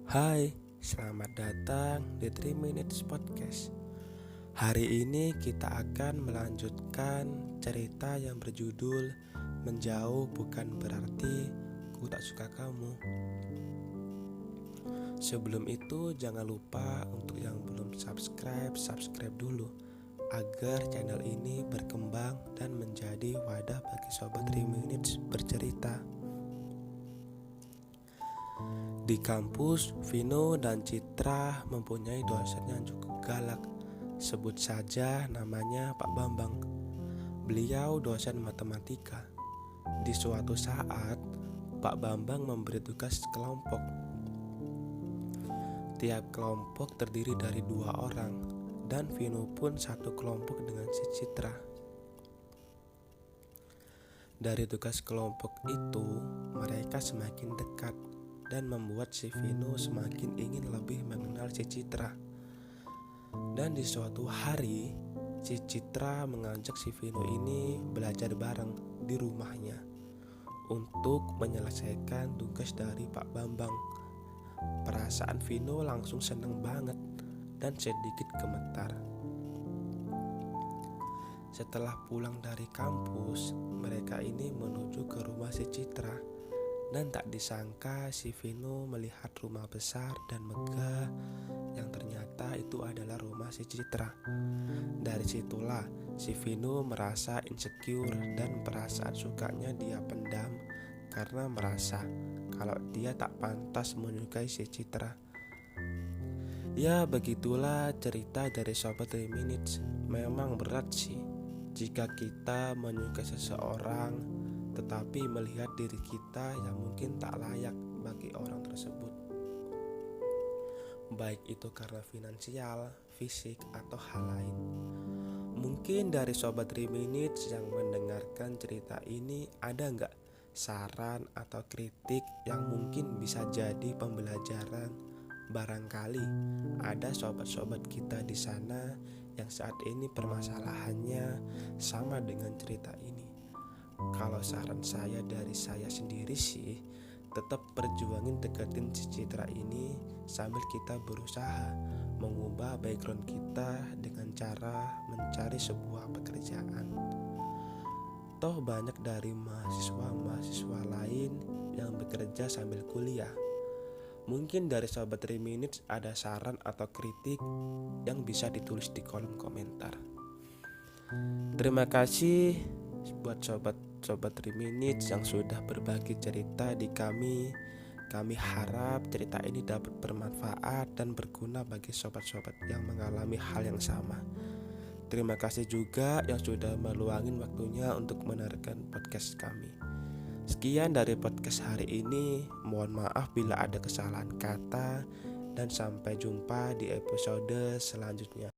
Hai, selamat datang di 3 Minutes Podcast. Hari ini kita akan melanjutkan cerita yang berjudul Menjauh Bukan Berarti Ku Tak Suka Kamu. Sebelum itu jangan lupa untuk yang belum subscribe dulu agar channel ini berkembang dan menjadi wadah bagi sobat 3 Minutes bercerita. Di kampus, Vino dan Citra mempunyai dosen yang cukup galak. Sebut saja namanya Pak Bambang. Beliau dosen matematika. Di suatu saat, Pak Bambang memberi tugas kelompok. Tiap kelompok terdiri dari 2 orang, dan Vino pun satu kelompok dengan si Citra. Dari tugas kelompok itu, mereka semakin dekat dan membuat si Vino semakin ingin lebih mengenal si Citra. Dan di suatu hari, si Citra mengajak si Vino ini belajar bareng di rumahnya untuk menyelesaikan tugas dari Pak Bambang. Perasaan Vino langsung senang banget dan sedikit gemetar. Setelah pulang dari kampus, mereka ini menuju ke rumah si Citra. Dan tak disangka si Vino melihat rumah besar dan megah yang ternyata itu adalah rumah si Citra. Dari situlah si Vino merasa insecure dan perasaan sukanya dia pendam karena merasa kalau dia tak pantas menyukai si Citra. Ya begitulah cerita dari Sobat 3 Minutes. Memang berat sih jika kita menyukai seseorang tetapi melihat diri kita yang mungkin tak layak bagi orang tersebut, baik itu karena finansial, fisik, atau hal lain. Mungkin dari Sobat 3 Minutes yang mendengarkan cerita ini ada nggak saran atau kritik yang mungkin bisa jadi pembelajaran? Barangkali ada sobat-sobat kita di sana yang saat ini permasalahannya sama dengan cerita ini. Kalau saran saya dari saya sendiri sih, tetap perjuangin deketin si Citra ini sambil kita berusaha mengubah background kita dengan cara mencari sebuah pekerjaan. Toh banyak dari mahasiswa lain yang bekerja sambil kuliah. Mungkin dari Sobat 3 Minutes ada saran atau kritik yang bisa ditulis di kolom komentar. Terima kasih buat sobat 3 Minutes yang sudah berbagi cerita di kami. Kami harap cerita ini dapat bermanfaat dan berguna bagi sobat-sobat yang mengalami hal yang sama. Terima kasih juga yang sudah meluangin waktunya untuk mendengarkan podcast kami. Sekian dari podcast hari ini. Mohon maaf bila ada kesalahan kata, dan sampai jumpa di episode selanjutnya.